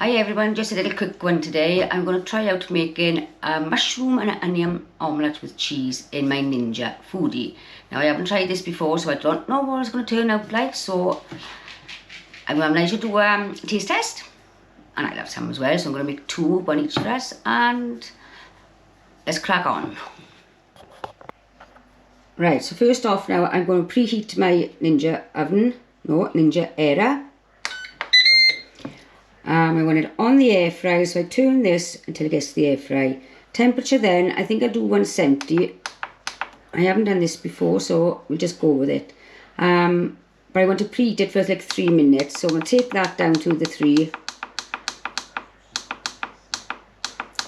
Hi everyone, just a little quick one today. I'm going to try out making a mushroom and an onion omelette with cheese in my Ninja foodie. Now I haven't tried this before, so I don't know what it's going to turn out like, so I'm going to do a taste test. And I love some as well, so I'm going to make two, one each for us, and let's crack on. Right, so first off now I'm going to preheat my Ninja Airfryer. I want it on the air fryer, so I turn this until it gets to the air fry. Temperature then, I think I'll do 170. I haven't done this before, so we'll just go with it. But I want to preheat it for like 3 minutes, so I'm going to take that down to the 3.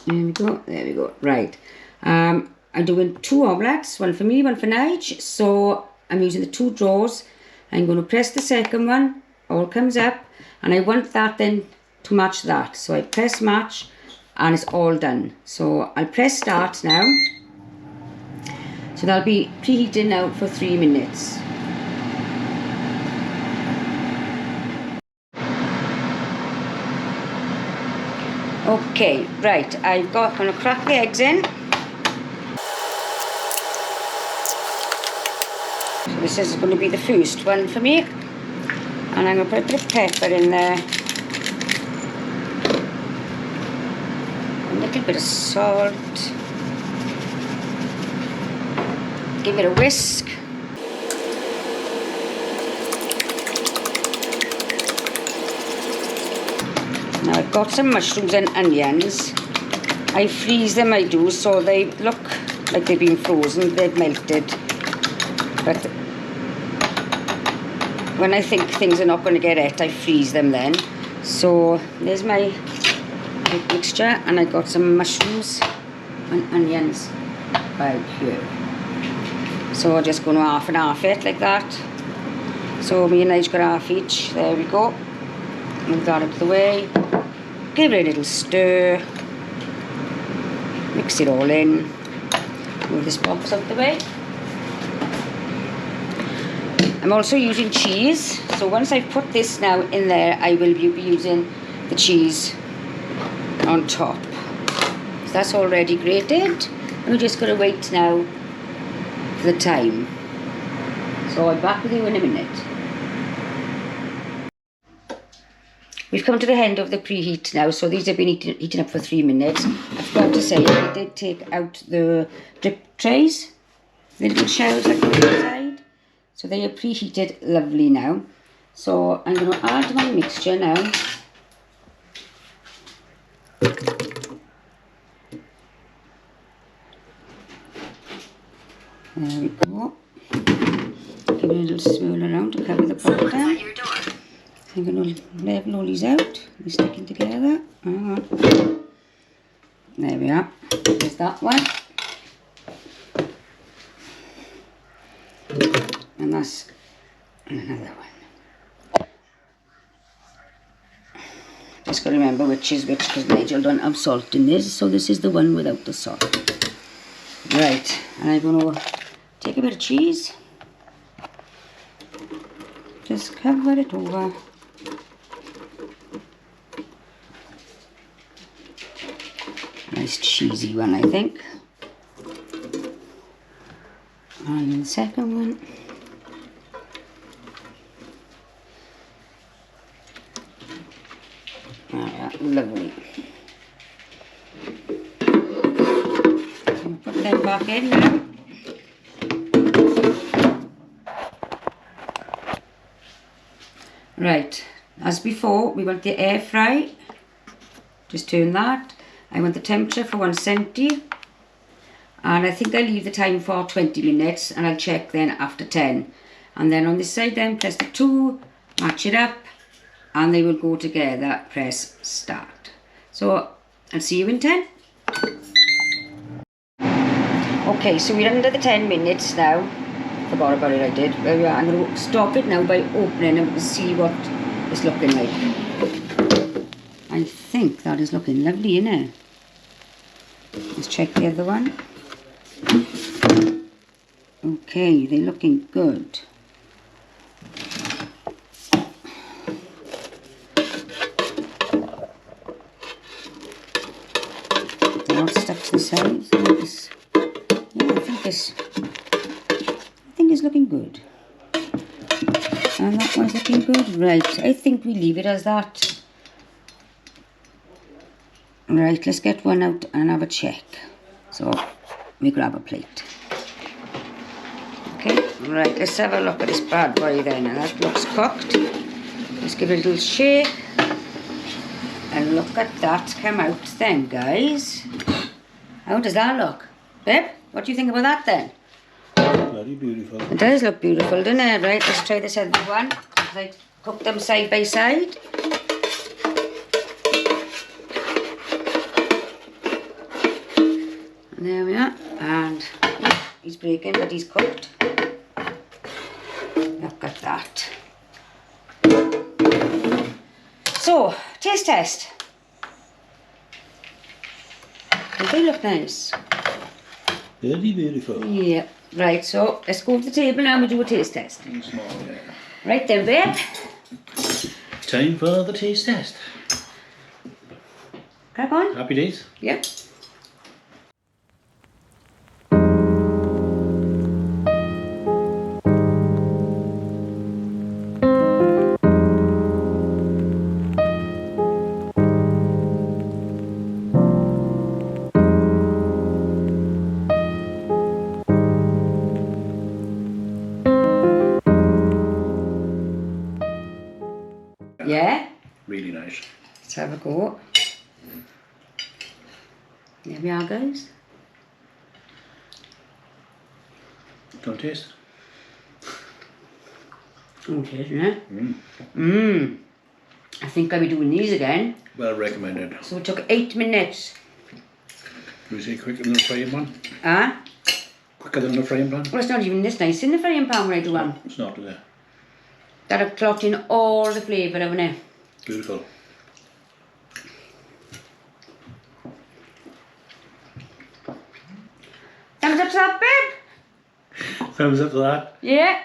There we go, right. I'm doing 2 omelettes, one for me, one for Nige. So I'm using the 2 drawers. I'm going to press the second one, all comes up, and I want that then to match that. So I press match and it's all done. So I'll press start now. So that'll be preheating now for 3 minutes. Okay, right, I'm going to crack the eggs in. So this is going to be the first one for me. And I'm going to put a bit of pepper in there. A little bit of salt. Give it a whisk. Now I've got some mushrooms and onions. I freeze them, I do, so they look like they've been frozen, they've melted. But when I think things are not going to get it, I freeze them then. So there's my mixture, and I got some mushrooms and onions right here. So I'm just going to half and half it like that. So me and Nige got half each. There we go. Move that out of the way. Give it a little stir. Mix it all in. Move this box out the way. I'm also using cheese. So once I've put this now in there, I will be using the cheese on top. So that's already grated. And we're just going to wait now for the time. So I'm back with you in a minute. We've come to the end of the preheat now, so these have been heating up for 3 minutes. I forgot to say, I did take out the drip trays, the little shells like on the inside. So they are preheated lovely now. So I'm going to add my mixture now. There we go. Give it a little swirl around to cover the pot down. I'm going to level all these out. They're sticking together. Hang on. There we are. There's that one. And that's another one. Just got to remember which is which, because Nigel don't have salt in this. So this is the one without the salt. Right. And I'm going to take a bit of cheese. Just cover it over. Nice cheesy one, I think. And the second one. Alright, lovely. Put them back in now. Right, as before, we want the air fry. Just turn that. I want the temperature for 170. And I think I leave the time for 20 minutes, and I'll check then after 10. And then on this side then, press the 2, match it up, and they will go together. Press start. So I'll see you in 10. Okay, so we're under the 10 minutes now. Forgot about it, I did. There we are. I'm going to stop it now by opening and see what it's looking like. I think that is looking lovely, isn't it? Let's check the other one. Okay, they're looking good. the sides. Yeah, I think it's looking good. And that one's looking good. Right, I think we leave it as that. Right, let's get one out and have a check. So, we grab a plate. Okay, right, let's have a look at this bad boy then. Now that looks cooked. Let's give it a little shake. And look at that come out then, guys. How does that look? Babe, what do you think about that then? Very beautiful. It does look beautiful, doesn't it? Right, let's try this other one. I cook them side by side. And there we are. And he's breaking, but he's cooked. Look at that. So, taste test. Don't they look nice? Very beautiful. Yeah. Right, so let's go to the table now and we do a taste test. Small, yeah. Right then, babe. Time for the taste test. Crack on. Happy days. Yep. Yeah? Really nice. Let's have a go. There we are, guys. Don't taste. Okay, isn't it? I think I'll be doing these again. Well recommended. So it took 8 minutes. Do you say quicker than the frying pan? Huh? Quicker than the frying pan? Well, it's not even this nice in the frying pan when I do one. It's not, is it? That'll clot in all the flavour, haven't it? Beautiful. Thumbs up to that, babe? Thumbs up to that. Yeah.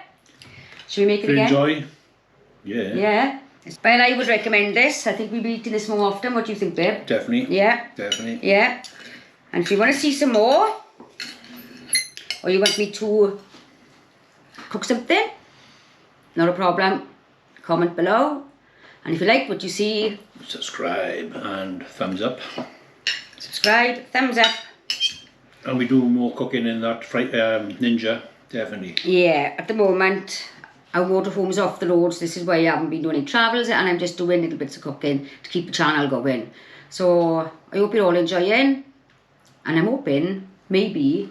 Should we make it If you again? enjoy. Yeah. Yeah. But I would recommend this. I think we'll be eating this more often. What do you think, babe? Definitely. Yeah. Definitely. Yeah. And if you want to see some more, or you want me to cook something, not a problem. Comment below. And if you like what you see, Subscribe and thumbs up. subscribe, thumbs up. And we do more cooking in that Ninja, definitely. Yeah, at the moment, our motorhome's off the roads. This is why I haven't been doing any travels, and I'm just doing little bits of cooking to keep the channel going. So I hope you're all enjoying, and I'm hoping maybe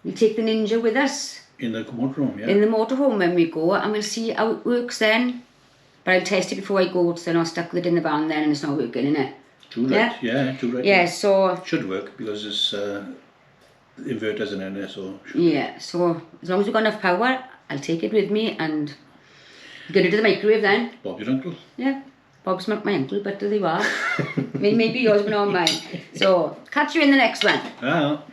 we'll take the Ninja with us In the motorhome, yeah. in the motorhome when we go, and we'll see how it works then. But I'll test it before I go, so I'm not stuck with it in the van then and it's not working, innit? Too right, yeah, too right. Yeah, so... Should work because it's inverters in there, so... Yeah, so as long as we've got enough power, I'll take it with me and get it to the microwave then. Bob, your uncle? Yeah, Bob's not my uncle, but there you are. Maybe yours, but not mine. So, catch you in the next one. Ah.